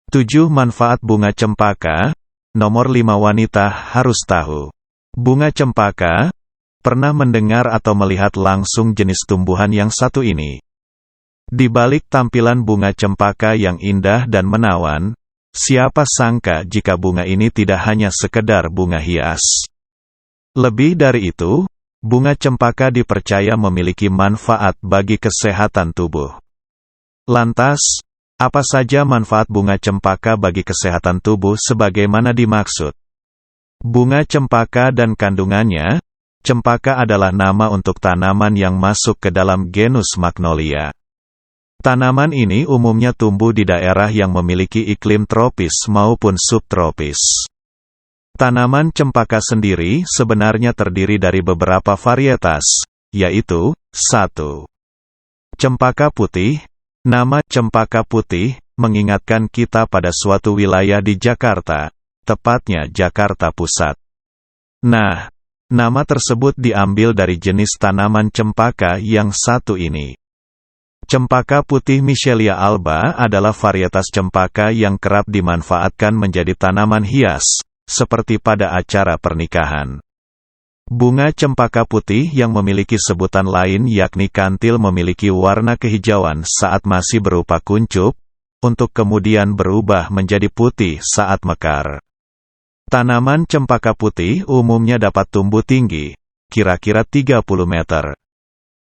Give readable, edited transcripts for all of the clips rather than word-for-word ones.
7 Manfaat bunga cempaka. Nomor 5 wanita harus tahu. Bunga cempaka. Pernah mendengar atau melihat langsung jenis tumbuhan yang satu ini? Di balik tampilan bunga cempaka yang indah dan menawan, siapa sangka jika bunga ini tidak hanya sekedar bunga hias. Lebih dari itu, bunga cempaka dipercaya memiliki manfaat bagi kesehatan tubuh. Lantas, apa saja manfaat bunga cempaka bagi kesehatan tubuh sebagaimana dimaksud? Bunga cempaka dan kandungannya. Cempaka adalah nama untuk tanaman yang masuk ke dalam genus Magnolia. Tanaman ini umumnya tumbuh di daerah yang memiliki iklim tropis maupun subtropis. Tanaman cempaka sendiri sebenarnya terdiri dari beberapa varietas, yaitu 1. Cempaka putih. Nama cempaka putih mengingatkan kita pada suatu wilayah di Jakarta, tepatnya Jakarta Pusat. Nah, nama tersebut diambil dari jenis tanaman cempaka yang satu ini. Cempaka putih Michelia alba adalah varietas cempaka yang kerap dimanfaatkan menjadi tanaman hias, seperti pada acara pernikahan. Bunga cempaka putih yang memiliki sebutan lain yakni kantil memiliki warna kehijauan saat masih berupa kuncup, untuk kemudian berubah menjadi putih saat mekar. Tanaman cempaka putih umumnya dapat tumbuh tinggi, kira-kira 30 meter.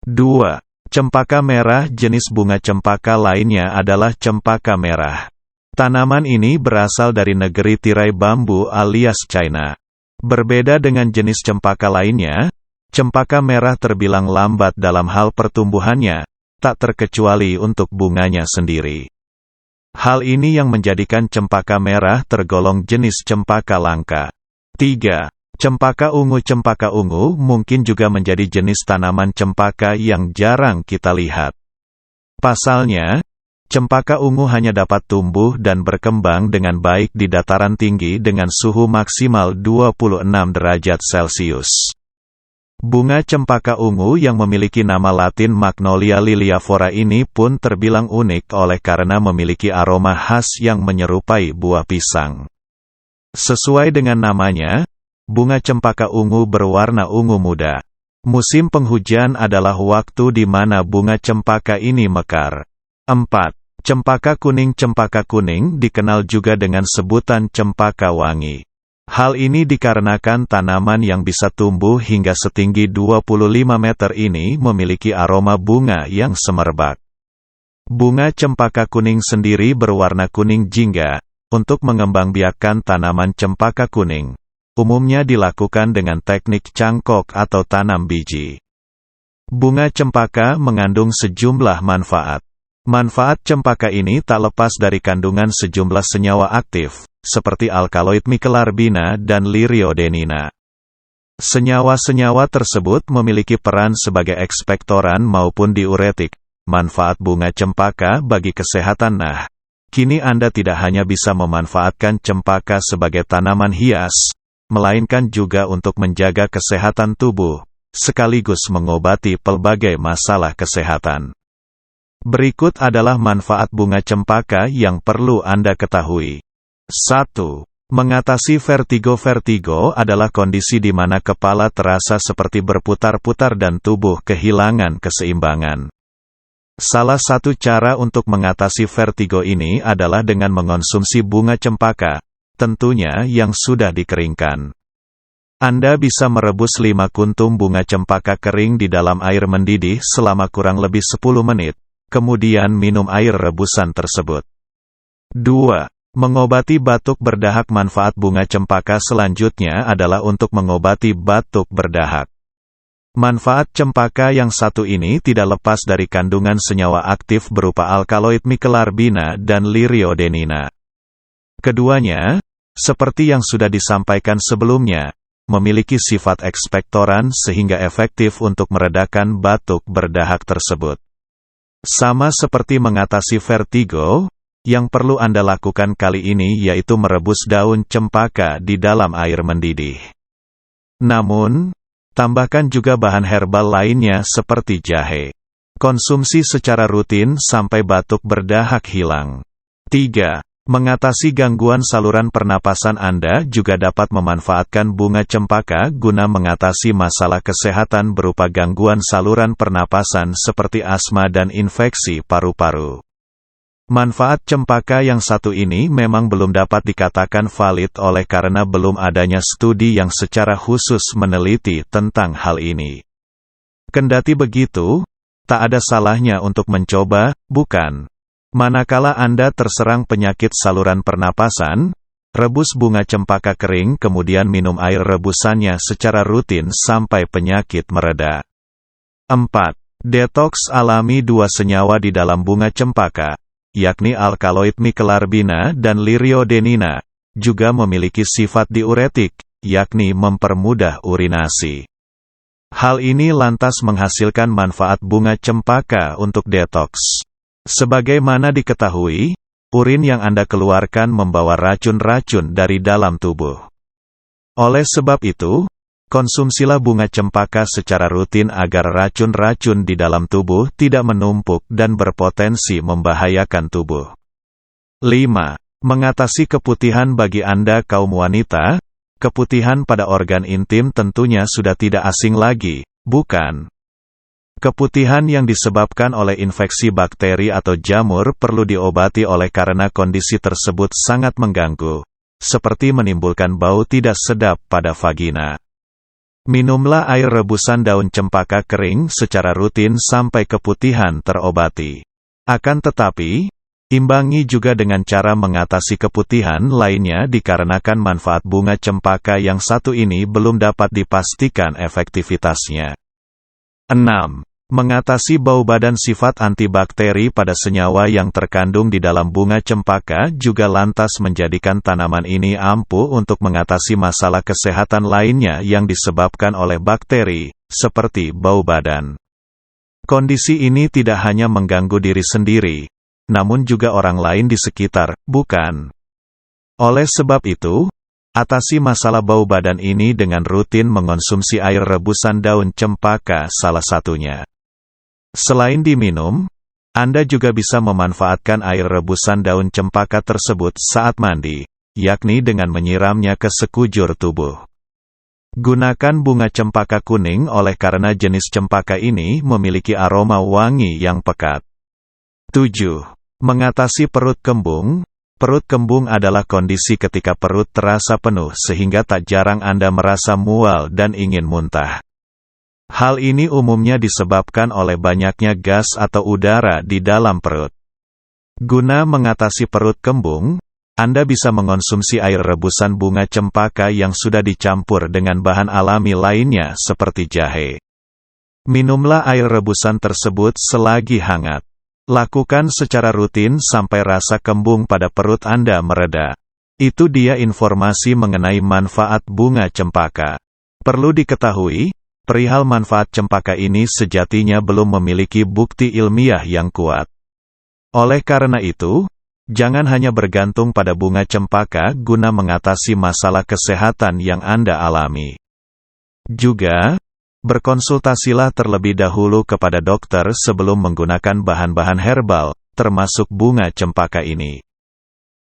2. Cempaka merah. Jenis bunga cempaka lainnya adalah cempaka merah. Tanaman ini berasal dari negeri tirai bambu alias China. Berbeda dengan jenis cempaka lainnya, cempaka merah terbilang lambat dalam hal pertumbuhannya, tak terkecuali untuk bunganya sendiri. Hal ini yang menjadikan cempaka merah tergolong jenis cempaka langka. 3. Cempaka ungu. Cempaka ungu mungkin juga menjadi jenis tanaman cempaka yang jarang kita lihat. Pasalnya, cempaka ungu hanya dapat tumbuh dan berkembang dengan baik di dataran tinggi dengan suhu maksimal 26 derajat Celcius. Bunga cempaka ungu yang memiliki nama latin Magnolia liliifera ini pun terbilang unik oleh karena memiliki aroma khas yang menyerupai buah pisang. Sesuai dengan namanya, bunga cempaka ungu berwarna ungu muda. Musim penghujan adalah waktu di mana bunga cempaka ini mekar. 4. Cempaka kuning. Cempaka kuning dikenal juga dengan sebutan cempaka wangi. Hal ini dikarenakan tanaman yang bisa tumbuh hingga setinggi 25 meter ini memiliki aroma bunga yang semerbak. Bunga cempaka kuning sendiri berwarna kuning jingga. Untuk mengembangbiakkan tanaman cempaka kuning, umumnya dilakukan dengan teknik cangkok atau tanam biji. Bunga cempaka mengandung sejumlah manfaat. Manfaat cempaka ini tak lepas dari kandungan sejumlah senyawa aktif, seperti alkaloid mikelarbina dan liriodenina. Senyawa-senyawa tersebut memiliki peran sebagai ekspektoran maupun diuretik. Manfaat bunga cempaka bagi kesehatan. Nah, kini Anda tidak hanya bisa memanfaatkan cempaka sebagai tanaman hias, melainkan juga untuk menjaga kesehatan tubuh, sekaligus mengobati pelbagai masalah kesehatan. Berikut adalah manfaat bunga cempaka yang perlu Anda ketahui. 1. Mengatasi vertigo. Vertigo adalah kondisi di mana kepala terasa seperti berputar-putar dan tubuh kehilangan keseimbangan. Salah satu cara untuk mengatasi vertigo ini adalah dengan mengonsumsi bunga cempaka, tentunya yang sudah dikeringkan. Anda bisa merebus 5 kuntum bunga cempaka kering di dalam air mendidih selama kurang lebih 10 menit, kemudian minum air rebusan tersebut. 2. Mengobati batuk berdahak. Manfaat bunga cempaka selanjutnya adalah untuk mengobati batuk berdahak. Manfaat cempaka yang satu ini tidak lepas dari kandungan senyawa aktif berupa alkaloid mikelarbina dan liriodenina. Keduanya, seperti yang sudah disampaikan sebelumnya, memiliki sifat ekspektoran sehingga efektif untuk meredakan batuk berdahak tersebut. Sama seperti mengatasi vertigo, yang perlu Anda lakukan kali ini yaitu merebus daun cempaka di dalam air mendidih. Namun, tambahkan juga bahan herbal lainnya seperti jahe. Konsumsi secara rutin sampai batuk berdahak hilang. 3. Mengatasi gangguan saluran pernapasan Anda juga dapat memanfaatkan bunga cempaka guna mengatasi masalah kesehatan berupa gangguan saluran pernapasan seperti asma dan infeksi paru-paru. Manfaat cempaka yang satu ini memang belum dapat dikatakan valid oleh karena belum adanya studi yang secara khusus meneliti tentang hal ini. Kendati begitu, tak ada salahnya untuk mencoba, bukan? Manakala Anda terserang penyakit saluran pernapasan, rebus bunga cempaka kering kemudian minum air rebusannya secara rutin sampai penyakit mereda. 4. Detoks alami dua senyawa di dalam bunga cempaka, yakni alkaloid mikelarbina dan liriodenina, juga memiliki sifat diuretik, yakni mempermudah urinasi. Hal ini lantas menghasilkan manfaat bunga cempaka untuk detoks. Sebagaimana diketahui, urin yang Anda keluarkan membawa racun-racun dari dalam tubuh. Oleh sebab itu, konsumsilah bunga cempaka secara rutin agar racun-racun di dalam tubuh tidak menumpuk dan berpotensi membahayakan tubuh. 5. Mengatasi keputihan bagi Anda kaum wanita, keputihan pada organ intim tentunya sudah tidak asing lagi, bukan? Keputihan yang disebabkan oleh infeksi bakteri atau jamur perlu diobati oleh karena kondisi tersebut sangat mengganggu, seperti menimbulkan bau tidak sedap pada vagina. Minumlah air rebusan daun cempaka kering secara rutin sampai keputihan terobati. Akan tetapi, imbangi juga dengan cara mengatasi keputihan lainnya dikarenakan manfaat bunga cempaka yang satu ini belum dapat dipastikan efektivitasnya. 6. Mengatasi bau badan. Sifat antibakteri pada senyawa yang terkandung di dalam bunga cempaka juga lantas menjadikan tanaman ini ampuh untuk mengatasi masalah kesehatan lainnya yang disebabkan oleh bakteri, seperti bau badan. Kondisi ini tidak hanya mengganggu diri sendiri, namun juga orang lain di sekitar, bukan? Oleh sebab itu, atasi masalah bau badan ini dengan rutin mengonsumsi air rebusan daun cempaka salah satunya. Selain diminum, Anda juga bisa memanfaatkan air rebusan daun cempaka tersebut saat mandi, yakni dengan menyiramnya ke sekujur tubuh. Gunakan bunga cempaka kuning oleh karena jenis cempaka ini memiliki aroma wangi yang pekat. 7. Mengatasi perut kembung. Perut kembung adalah kondisi ketika perut terasa penuh sehingga tak jarang Anda merasa mual dan ingin muntah. Hal ini umumnya disebabkan oleh banyaknya gas atau udara di dalam perut. Guna mengatasi perut kembung, Anda bisa mengonsumsi air rebusan bunga cempaka yang sudah dicampur dengan bahan alami lainnya seperti jahe. Minumlah air rebusan tersebut selagi hangat. Lakukan secara rutin sampai rasa kembung pada perut Anda mereda. Itu dia informasi mengenai manfaat bunga cempaka. Perlu diketahui, perihal manfaat cempaka ini sejatinya belum memiliki bukti ilmiah yang kuat. Oleh karena itu, jangan hanya bergantung pada bunga cempaka guna mengatasi masalah kesehatan yang Anda alami. Juga, berkonsultasilah terlebih dahulu kepada dokter sebelum menggunakan bahan-bahan herbal, termasuk bunga cempaka ini.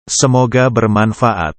Semoga bermanfaat.